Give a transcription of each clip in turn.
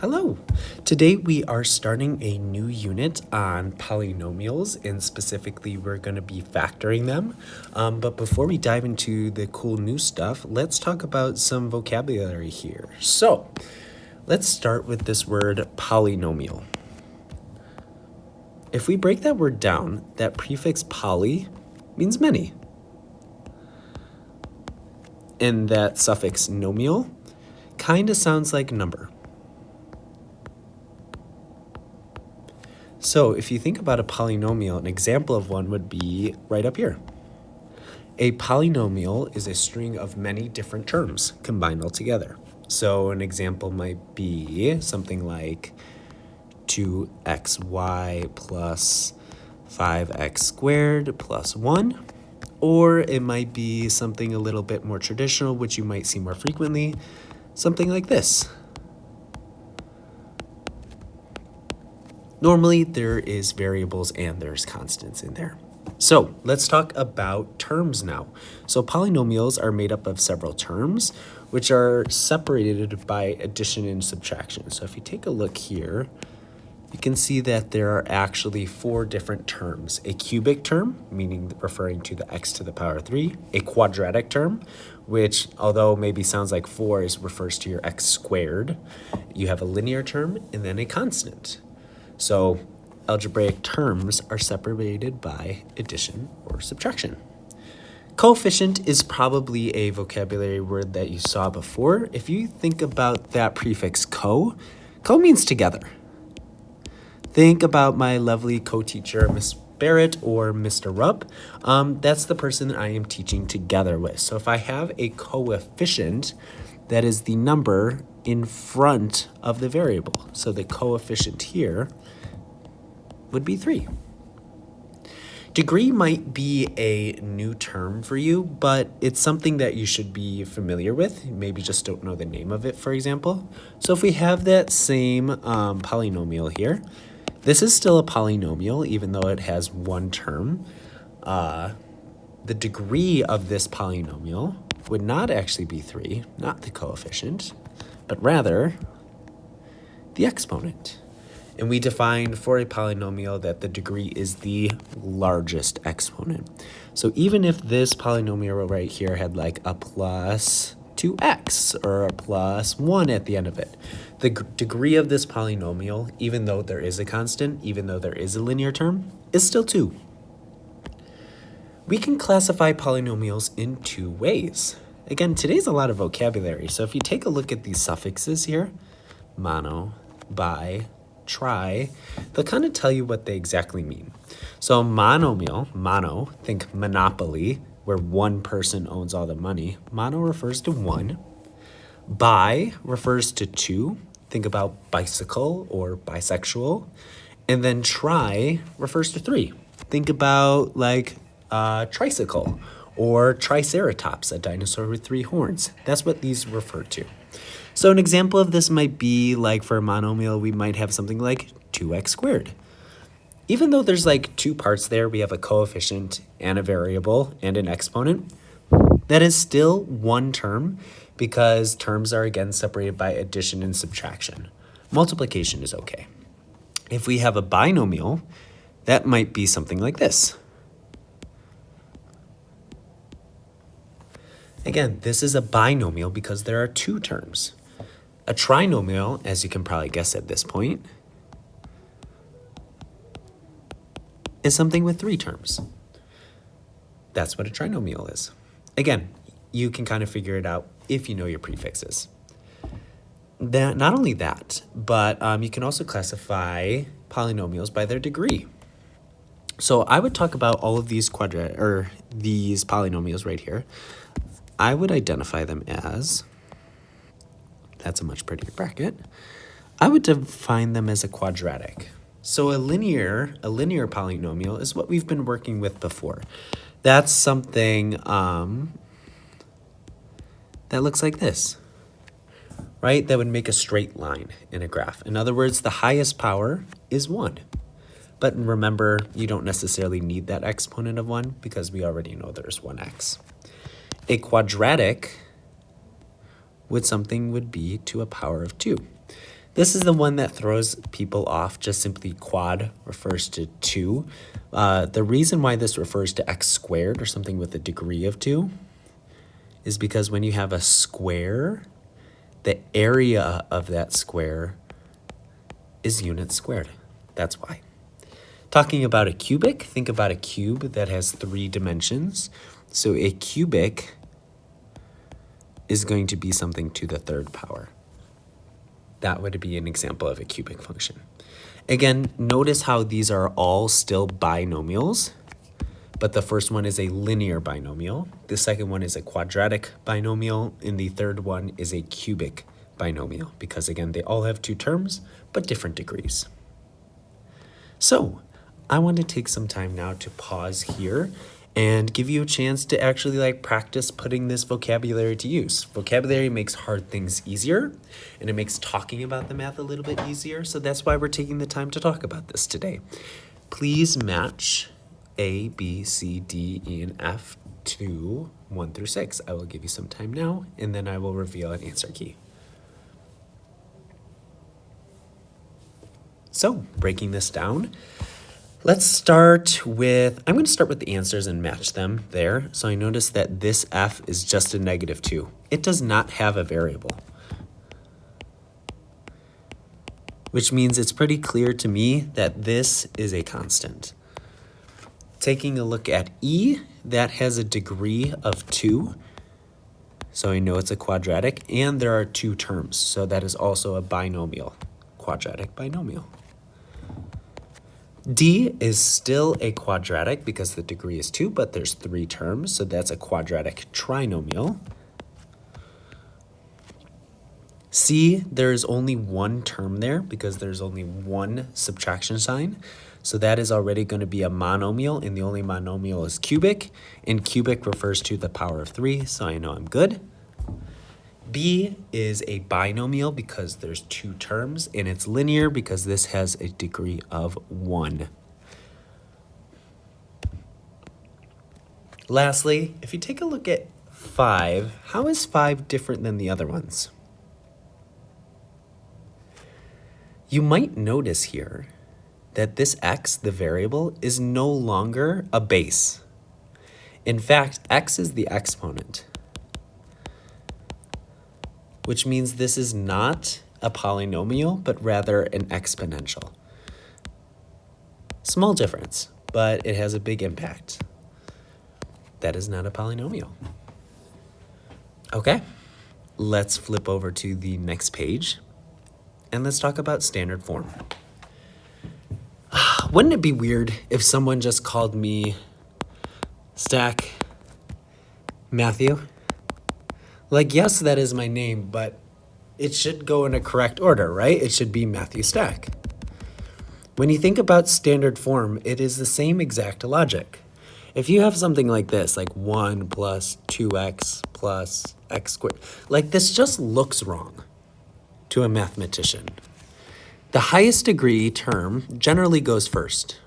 Hello! Today we are starting a new unit on polynomials, and specifically we're going to be factoring them. But before we dive into the cool new stuff, let's talk about some vocabulary here. So let's start with this word polynomial. If we break that word down, that prefix poly means many. And that suffix nomial kind of sounds like number. So if you think about a polynomial, an example of one would be right up here. A polynomial is a string of many different terms combined all together. So an example might be something like 2xy plus 5x squared plus 1. Or it might be something a little bit more traditional, which you might see more frequently, something like this. Normally, there is variables and there's constants in there. So let's talk about terms now. So polynomials are made up of several terms, which are separated by addition and subtraction. So if you take a look here, you can see that there are actually 4 different terms. A cubic term, meaning referring to the x to the power 3. A quadratic term, which although maybe sounds like 4, refers to your x squared. You have a linear term and then a constant. So algebraic terms are separated by addition or subtraction. Coefficient is probably a vocabulary word that you saw before. If you think about that prefix co means together. Think about my lovely co-teacher, Miss Barrett or Mr. Rupp. That's the person I am teaching together with. So if I have a coefficient, that is the number in front of the variable. So the coefficient here would be 3. Degree might be a new term for you, but it's something that you should be familiar with. You maybe just don't know the name of it, for example. So if we have that same polynomial here, this is still a polynomial, even though it has one term. The degree of this polynomial would not actually be 3, not the coefficient, but rather the exponent. And we defined for a polynomial that the degree is the largest exponent. So even if this polynomial right here had like a plus 2x or a plus 1 at the end of it, the degree of this polynomial, even though there is a constant, even though there is a linear term, is still 2. We can classify polynomials in 2 ways. Again, today's a lot of vocabulary, so if you take a look at these suffixes here, mono, bi, tri, they'll kind of tell you what they exactly mean. So monomial, mono, think monopoly, where one person owns all the money. Mono refers to 1. Bi refers to 2. Think about bicycle or bisexual. And then tri refers to 3. Think about like tricycle or triceratops, a dinosaur with 3 horns. That's what these refer to. So an example of this might be like for a monomial, we might have something like 2x squared. Even though there's like 2 parts there, we have a coefficient and a variable and an exponent. That is still one term because terms are again separated by addition and subtraction. Multiplication is okay. If we have a binomial, that might be something like this. Again, this is a binomial because there are 2 terms. A trinomial, as you can probably guess at this point, is something with 3 terms. That's what a trinomial is. Again, you can kind of figure it out if you know your prefixes. Not only that, but you can also classify polynomials by their degree. So I would talk about all of these these polynomials right here. I would identify them as, that's a much prettier bracket. I would define them as a quadratic. So a linear polynomial is what we've been working with before. That's something that looks like this, right? That would make a straight line in a graph. In other words, the highest power is 1. But remember, you don't necessarily need that exponent of 1 because we already know there's 1x. A quadratic would be to a power of 2. This is the one that throws people off. Just simply quad refers to 2. The reason why this refers to x squared or something with a degree of 2 is because when you have a square, the area of that square is units squared. That's why. Talking about a cubic, think about a cube that has 3 dimensions. So a cubic is going to be something to the 3rd power. That would be an example of a cubic function. Again, notice how these are all still binomials, but the first one is a linear binomial, the second one is a quadratic binomial, and the third one is a cubic binomial, because again, they all have 2 terms, but different degrees. So, I want to take some time now to pause here and give you a chance to actually practice putting this vocabulary to use. Vocabulary makes hard things easier, and it makes talking about the math a little bit easier, so that's why we're taking the time to talk about this today. Please match A, B, C, D, E, and F to 1 through 6. I will give you some time now, and then I will reveal an answer key. So, breaking this down, let's start with, I'm going to start with the answers and match them there. So I notice that this F is just a -2. It does not have a variable, which means it's pretty clear to me that this is a constant. Taking a look at E, that has a degree of 2. So I know it's a quadratic, and there are 2 terms. So that is also a binomial, quadratic binomial. D is still a quadratic because the degree is 2, but there's 3 terms, so that's a quadratic trinomial. C, there's only 1 term there because there's only 1 subtraction sign, so that is already going to be a monomial, and the only monomial is cubic, and cubic refers to the power of 3, so I know I'm good. B is a binomial because there's 2 terms, and it's linear because this has a degree of 1. Lastly, if you take a look at 5, how is 5 different than the other ones? You might notice here that this x, the variable, is no longer a base. In fact, x is the exponent, which means this is not a polynomial, but rather an exponential. Small difference, but it has a big impact. That is not a polynomial. Okay, let's flip over to the next page, and let's talk about standard form. Wouldn't it be weird if someone just called me Stack Matthew? Yes, that is my name, but it should go in a correct order, right? It should be Matthew Stack. When you think about standard form, it is the same exact logic. If you have something like this, 1 plus 2x plus x squared, this just looks wrong to a mathematician. The highest degree term generally goes first.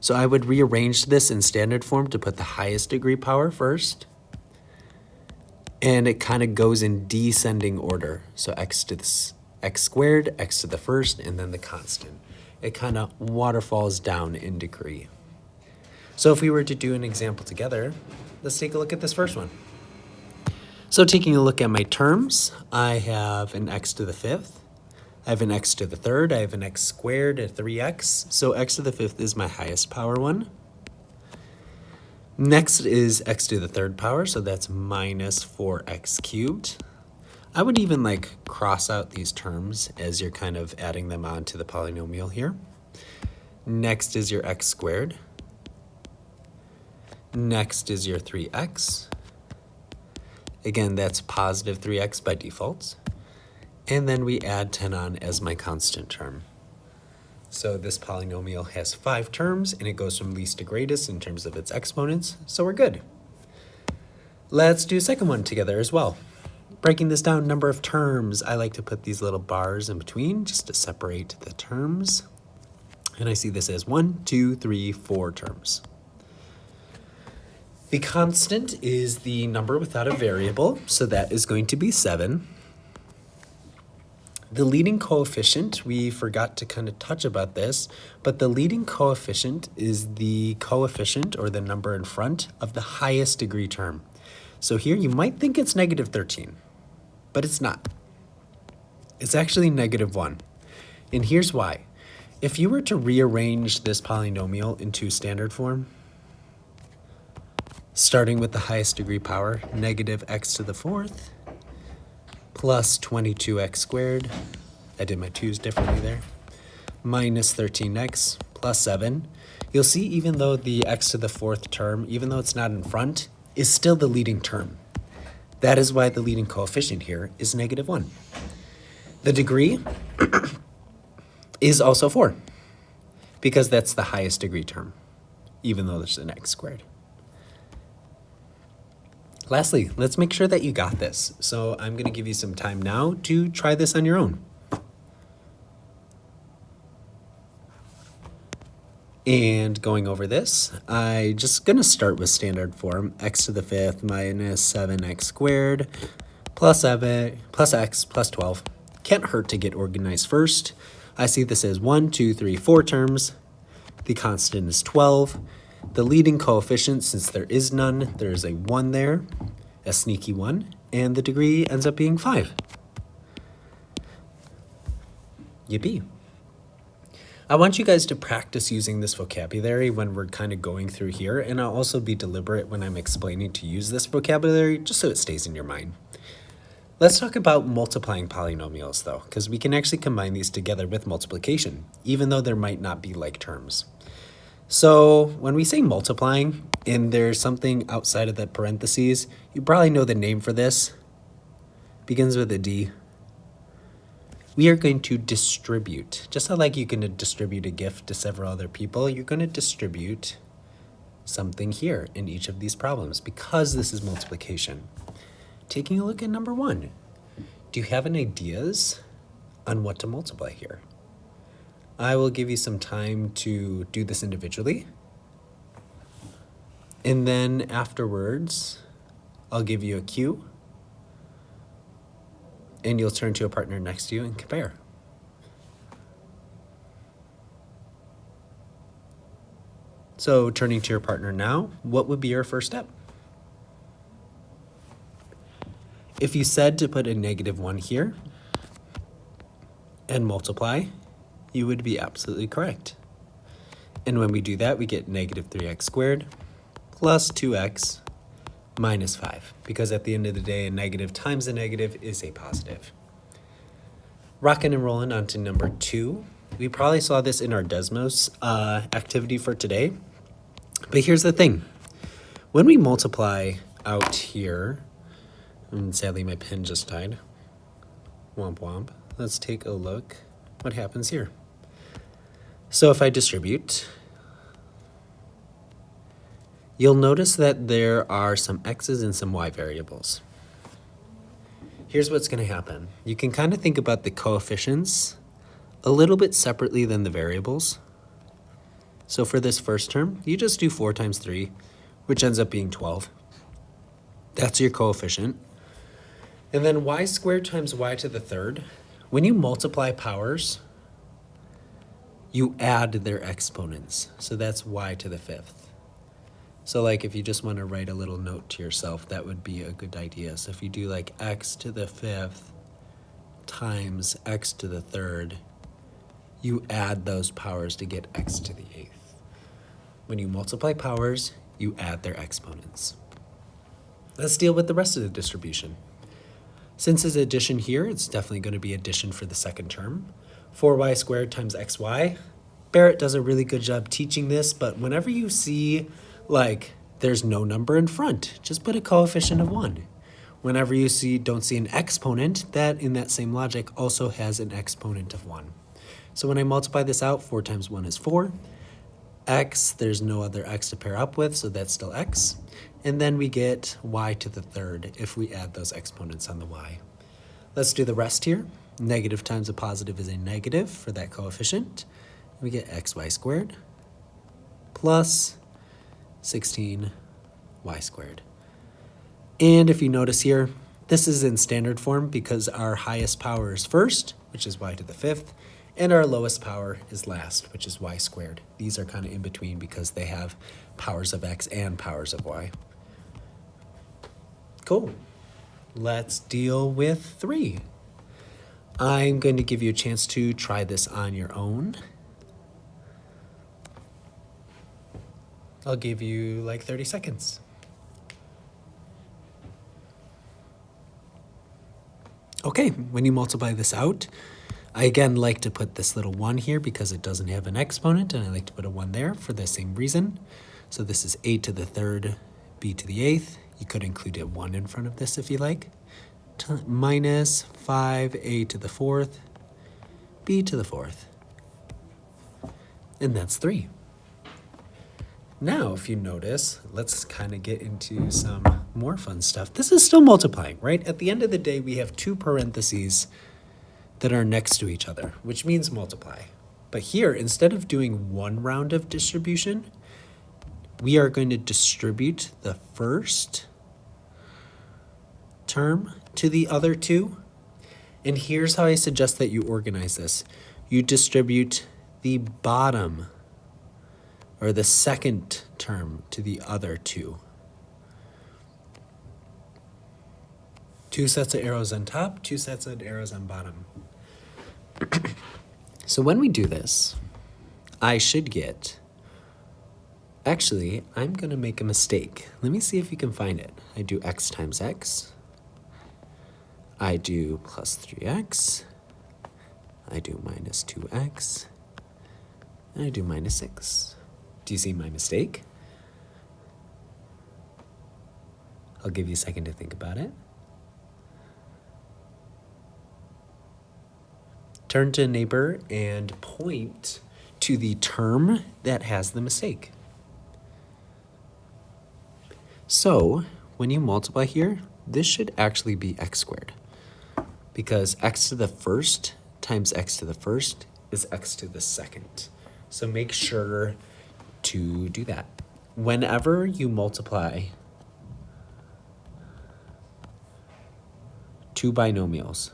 So I would rearrange this in standard form to put the highest degree power first. And it kind of goes in descending order. So x squared, x to the first, and then the constant. It kind of waterfalls down in degree. So if we were to do an example together, let's take a look at this first one. So taking a look at my terms, I have an x to the 5th. I have an x to the 3rd. I have an x squared, a 3x. So x to the 5th is my highest power one. Next is x to the 3rd power, so that's minus 4x cubed. I would even cross out these terms as you're kind of adding them on to the polynomial here. Next is your x squared. Next is your 3x. Again, that's positive 3x by default. And then we add 10 on as my constant term. So this polynomial has 5 terms, and it goes from least to greatest in terms of its exponents, so we're good. Let's do a second one together as well. Breaking this down, number of terms, I like to put these little bars in between just to separate the terms. And I see this as 1, 2, 3, 4 terms. The constant is the number without a variable, so that is going to be 7. The leading coefficient, we forgot to kind of touch about this, but the leading coefficient is the coefficient or the number in front of the highest degree term. So here you might think it's negative 13, but it's not. It's actually negative 1. And here's why. If you were to rearrange this polynomial into standard form, starting with the highest degree power, negative x to the fourth, plus 22x squared, I did my 2's differently there, minus 13x plus 7, you'll see even though the x to the fourth term, even though it's not in front, is still the leading term. That is why the leading coefficient here is negative 1. The degree is also 4, because that's the highest degree term, even though there's an x squared. Lastly, let's make sure that you got this. So I'm going to give you some time now to try this on your own. And going over this, I'm just going to start with standard form, x to the fifth minus 7x squared plus 7 plus x plus 12. Can't hurt to get organized first. I see this as 1, 2, 3, 4 terms. The constant is 12. The leading coefficient, since there is none, there is a 1 there, a sneaky 1, and the degree ends up being 5. Yippee. I want you guys to practice using this vocabulary when we're kind of going through here, and I'll also be deliberate when I'm explaining to use this vocabulary, just so it stays in your mind. Let's talk about multiplying polynomials, though, because we can actually combine these together with multiplication, even though there might not be like terms. So when we say multiplying, and there's something outside of that parentheses, you probably know the name for this. Begins with a D. We are going to distribute. Just how like you can distribute a gift to several other people, you're going to distribute something here in each of these problems because this is multiplication. Taking a look at number 1. Do you have any ideas on what to multiply here? I will give you some time to do this individually. And then afterwards, I'll give you a cue. And you'll turn to a partner next to you and compare. So turning to your partner now, what would be your first step? If you said to put a negative 1 here and multiply, you would be absolutely correct. And when we do that, we get negative 3x squared plus 2x minus 5, because at the end of the day, a negative times a negative is a positive. Rocking and rolling on to number 2. We probably saw this in our Desmos activity for today, but here's the thing. When we multiply out here, and sadly my pen just died, womp womp, let's take a look what happens here. So if I distribute, you'll notice that there are some x's and some y variables. Here's what's going to happen. You can kind of think about the coefficients a little bit separately than the variables. So for this first term, you just do 4 times 3, which ends up being 12. That's your coefficient. And then y squared times y to the third. When you multiply powers, you add their exponents. So that's y to the fifth. So like if you just want to write a little note to yourself, that would be a good idea. So if you do like x to the fifth times x to the third, you add those powers to get x to the eighth. When you multiply powers, you add their exponents. Let's deal with the rest of the distribution. Since it's addition here, it's definitely going to be addition for the second term. 4y squared times xy. Barrett does a really good job teaching this, but whenever you see like there's no number in front, just put a coefficient of 1. Whenever you don't see an exponent, that in that same logic also has an exponent of 1. So when I multiply this out, 4 times 1 is 4. X, there's no other x to pair up with, so that's still x. And then we get y to the third if we add those exponents on the y. Let's do the rest here. Negative times a positive is a negative for that coefficient. We get xy squared plus 16y squared. And if you notice here, this is in standard form because our highest power is first which is y to the 5th, and our lowest power is last, which is y squared. These are kind of in between because they have powers of x and powers of y. Cool. Let's deal with 3. I'm going to give you a chance to try this on your own. I'll give you like 30 seconds. Okay, when you multiply this out, I again like to put this little 1 here because it doesn't have an exponent, and I like to put a 1 there for the same reason. So this is a to the 3rd, b to the 8th. You could include a 1 in front of this if you like. Minus 5a to the 4th, b to the 4th. And that's 3. Now, if you notice, let's kind of get into some more fun stuff. This is still multiplying, right? At the end of the day, we have 2 parentheses that are next to each other, which means multiply. But here, instead of doing 1 round of distribution, we are going to distribute the first term to the other 2. And here's how I suggest that you organize this. You distribute the bottom or the second term to the other 2. 2 sets of arrows on top, 2 sets of arrows on bottom. So when we do this, I should get, actually, I'm going to make a mistake. Let me see if you can find it. I do x times x. I do plus 3x. I do minus 2x. And I do minus 6. Do you see my mistake? I'll give you a second to think about it. Turn to a neighbor and point to the term that has the mistake. So when you multiply here, this should actually be x squared, because x to the 1st times x to the 1st is x to the 2nd. So make sure to do that. Whenever you multiply 2 binomials,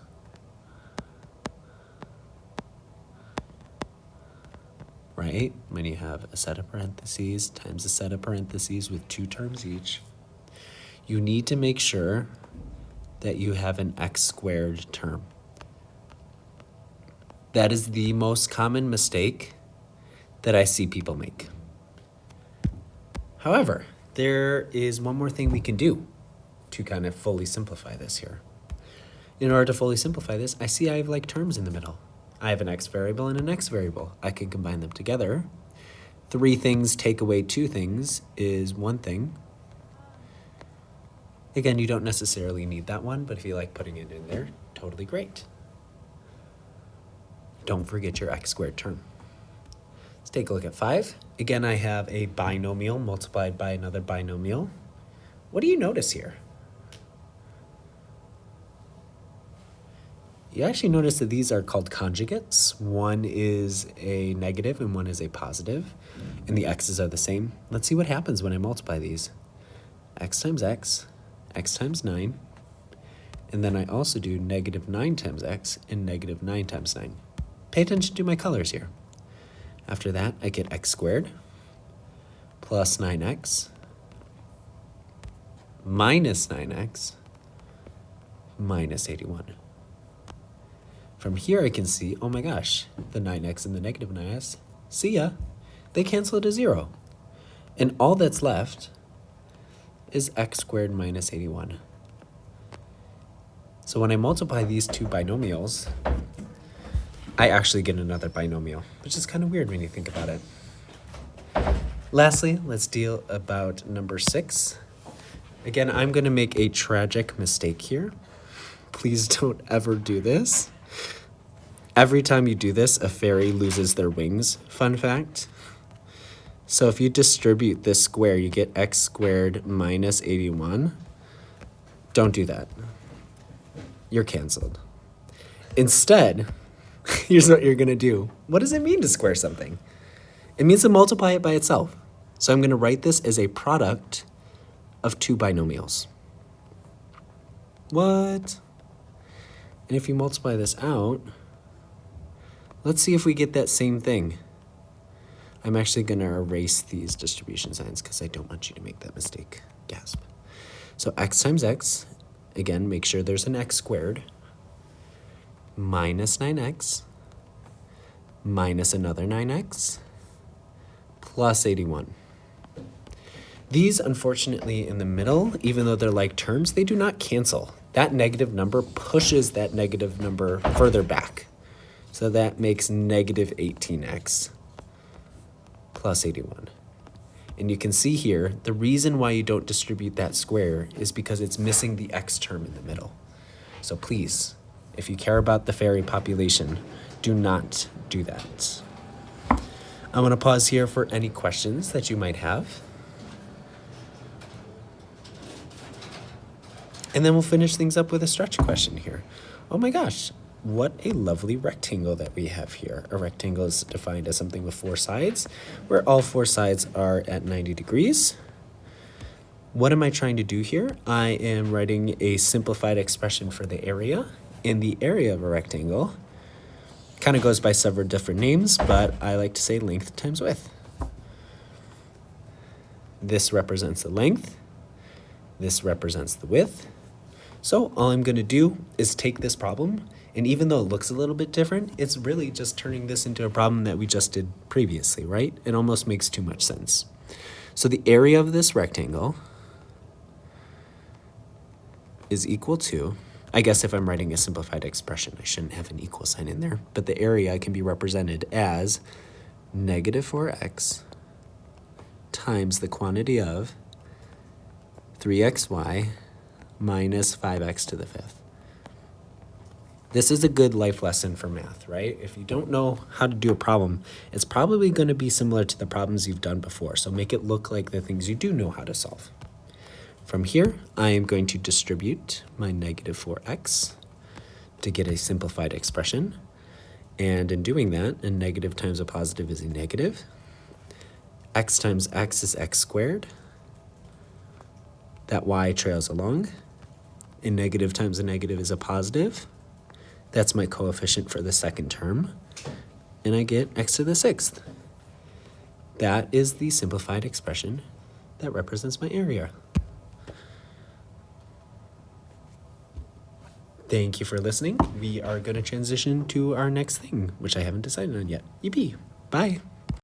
right? When you have a set of parentheses times a set of parentheses with 2 terms each, you need to make sure that you have an x squared term. That is the most common mistake that I see people make. However, there is one more thing we can do to kind of fully simplify this here. In order to fully simplify this, I see I have like terms in the middle. I have an x variable and an x variable. I can combine them together. 3 things take away 2 things is 1 thing. Again, you don't necessarily need that one, but if you like putting it in there, totally great. Don't forget your x squared term. Let's take a look at 5. Again, I have a binomial multiplied by another binomial. What do you notice here? You actually notice that these are called conjugates. One is a negative and one is a positive, and the x's are the same. Let's see what happens when I multiply these. X times x, x times 9, and then I also do negative 9 times x and negative 9 times 9. Pay attention to my colors here. After that, I get x squared plus 9x minus 9x minus 81. From here, I can see, oh my gosh, the 9x and the negative 9x, see ya, they cancel to 0. And all that's left is x squared minus 81. So when I multiply these 2 binomials, I actually get another binomial, which is kind of weird when you think about it. Lastly, let's deal about number 6. Again, I'm going to make a tragic mistake here. Please don't ever do this. Every time you do this, a fairy loses their wings. Fun fact. So if you distribute this square, you get x squared minus 81. Don't do that. You're canceled. Instead, here's what you're going to do. What does it mean to square something? It means to multiply it by itself. So I'm going to write this as a product of 2 binomials. What? And if you multiply this out, Let's see if we get that same thing. I'm actually going to erase these distribution signs because I don't want you to make that mistake. Gasp. So x times x, again, make sure there's an x squared, minus 9x, minus another 9x, plus 81. These, unfortunately, in the middle, even though they're like terms, they do not cancel. That negative number pushes that negative number further back. So that makes negative 18x plus 81. And you can see here, the reason why you don't distribute that square is because it's missing the x term in the middle. So please, if you care about the fairy population, do not do that. I'm going to pause here for any questions that you might have. And then we'll finish things up with a stretch question here. Oh my gosh, what a lovely rectangle that we have here. A rectangle is defined as something with 4 sides, where all 4 sides are at 90 degrees. What am I trying to do here? I am writing a simplified expression for the area. And the area of a rectangle kind of goes by several different names, but I like to say length times width. This represents the length. This represents the width. So all I'm going to do is take this problem, and even though it looks a little bit different, it's really just turning this into a problem that we just did previously, right? It almost makes too much sense. So the area of this rectangle is equal to, I guess if I'm writing a simplified expression, I shouldn't have an equal sign in there, but the area can be represented as negative 4x times the quantity of 3xy minus 5x to the 5th. This is a good life lesson for math, right? If you don't know how to do a problem, it's probably going to be similar to the problems you've done before, so make it look like the things you do know how to solve. From here, I am going to distribute my negative 4x to get a simplified expression. And in doing that, a negative times a positive is a negative. X times x is x squared. That y trails along. A negative times a negative is a positive. That's my coefficient for the second term. And I get x to the 6th. That is the simplified expression that represents my area. Thank you for listening. We are going to transition to our next thing, which I haven't decided on yet. Yippee! Bye!